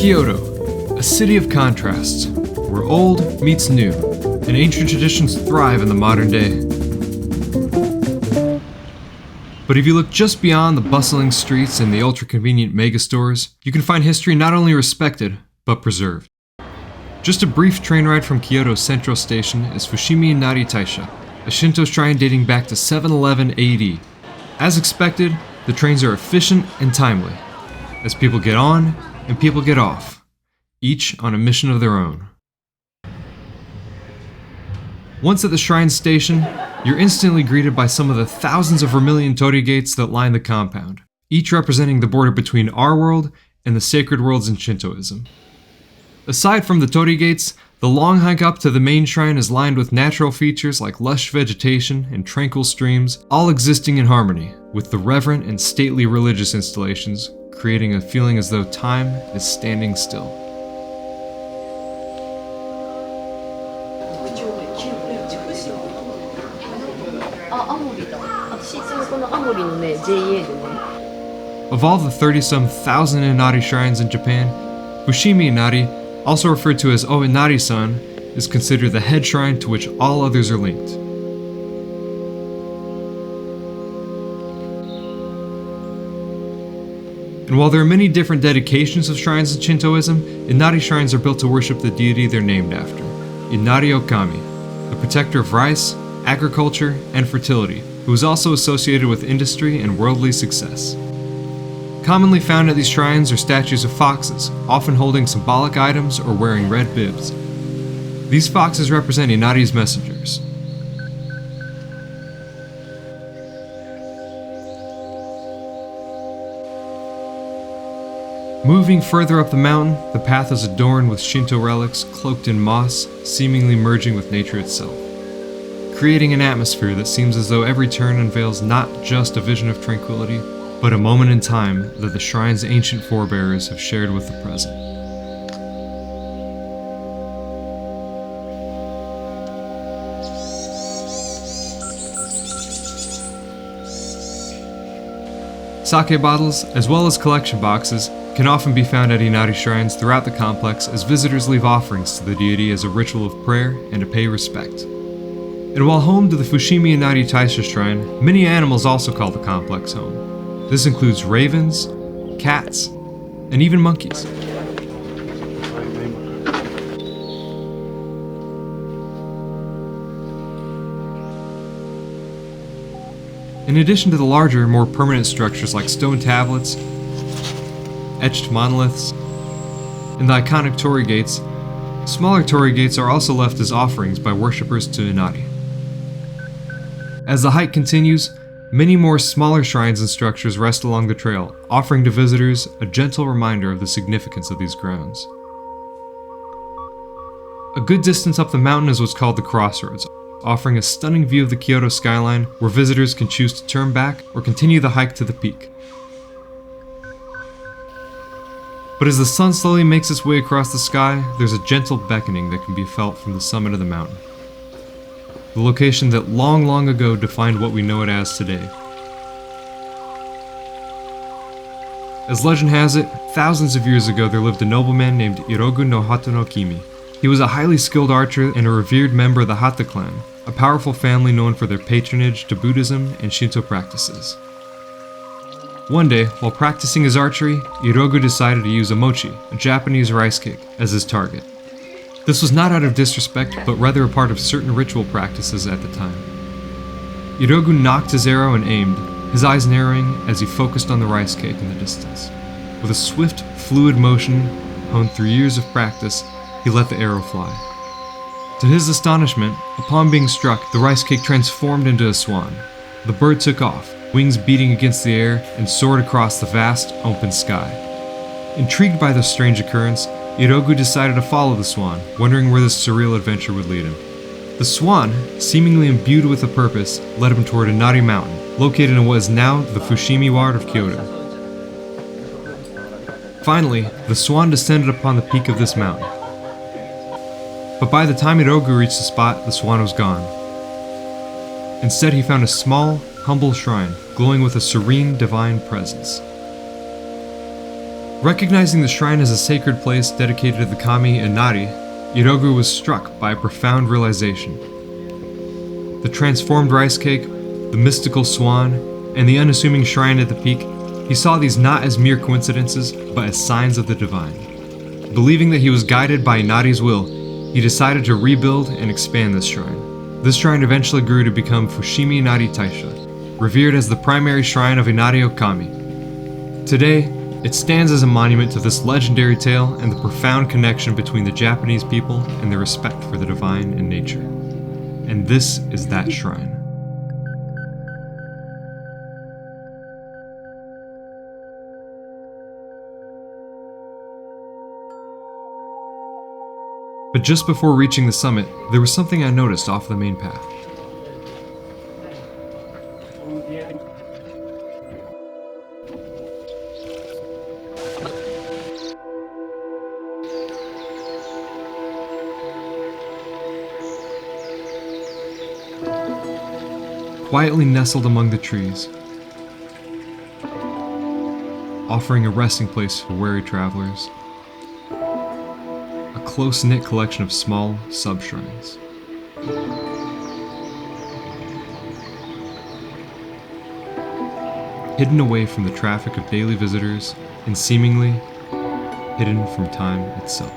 Kyoto, a city of contrasts, where old meets new, and ancient traditions thrive in the modern day. But if you look just beyond the bustling streets and the ultra-convenient megastores, you can find history not only respected, but preserved. Just a brief train ride from Kyoto's central station is Fushimi Inari Taisha, a Shinto shrine dating back to 711 AD. As expected, the trains are efficient and timely, as people get on and people get off, each on a mission of their own. Once at the shrine station, you're instantly greeted by some of the thousands of vermilion torii gates that line the compound, each representing the border between our world and the sacred worlds in Shintoism. Aside from the torii gates, the long hike up to the main shrine is lined with natural features like lush vegetation and tranquil streams, all existing in harmony with the reverent and stately religious installations, creating a feeling as though time is standing still. Of all the 30-some thousand Inari shrines in Japan, Fushimi Inari, also referred to as O-Inari-san, is considered the head shrine to which all others are linked. And while there are many different dedications of shrines in Shintoism, Inari shrines are built to worship the deity they're named after, Inari Okami, the protector of rice, agriculture, and fertility, who is also associated with industry and worldly success. Commonly found at these shrines are statues of foxes, often holding symbolic items or wearing red bibs. These foxes represent Inari's messengers. Moving further up the mountain, the path is adorned with Shinto relics cloaked in moss, seemingly merging with nature itself, creating an atmosphere that seems as though every turn unveils not just a vision of tranquility, but a moment in time that the shrine's ancient forebears have shared with the present. Sake bottles, as well as collection boxes, can often be found at Inari shrines throughout the complex as visitors leave offerings to the deity as a ritual of prayer and to pay respect. And while home to the Fushimi Inari Taisha shrine, many animals also call the complex home. This includes ravens, cats, and even monkeys. In addition to the larger, more permanent structures like stone tablets, etched monoliths, and the iconic torii gates, smaller torii gates are also left as offerings by worshippers to Inari. As the hike continues, many more smaller shrines and structures rest along the trail, offering to visitors a gentle reminder of the significance of these grounds. A good distance up the mountain is what's called the Crossroads, offering a stunning view of the Kyoto skyline where visitors can choose to turn back or continue the hike to the peak. But as the sun slowly makes its way across the sky, there's a gentle beckoning that can be felt from the summit of the mountain. The location that long ago defined what we know it as today. As legend has it, thousands of years ago there lived a nobleman named Irogu no Hata no Kimi. He was a highly skilled archer and a revered member of the Hata clan, a powerful family known for their patronage to Buddhism and Shinto practices. One day, while practicing his archery, Irogu decided to use a mochi, a Japanese rice cake, as his target. This was not out of disrespect, but rather a part of certain ritual practices at the time. Irogu knocked his arrow and aimed, his eyes narrowing as he focused on the rice cake in the distance. With a swift, fluid motion, honed through years of practice, he let the arrow fly. To his astonishment, upon being struck, the rice cake transformed into a swan. The bird took off, wings beating against the air, and soared across the vast, open sky. Intrigued by this strange occurrence, Irogu decided to follow the swan, wondering where this surreal adventure would lead him. The swan, seemingly imbued with a purpose, led him toward Inari Mountain, located in what is now the Fushimi ward of Kyoto. Finally, the swan descended upon the peak of this mountain. But by the time Irogu reached the spot, the swan was gone. Instead, he found a small, humble shrine, glowing with a serene, divine presence. Recognizing the shrine as a sacred place dedicated to the kami Inari, Irogu was struck by a profound realization. The transformed rice cake, the mystical swan, and the unassuming shrine at the peak, he saw these not as mere coincidences, but as signs of the divine. Believing that he was guided by Inari's will, he decided to rebuild and expand this shrine. This shrine eventually grew to become Fushimi Inari Taisha, revered as the primary shrine of Inari Okami. Today, it stands as a monument to this legendary tale and the profound connection between the Japanese people and their respect for the divine and nature. And this is that shrine. But just before reaching the summit, there was something I noticed off the main path. Quietly nestled among the trees, offering a resting place for weary travelers, a close-knit collection of small sub-shrines. Hidden away from the traffic of daily visitors and seemingly hidden from time itself.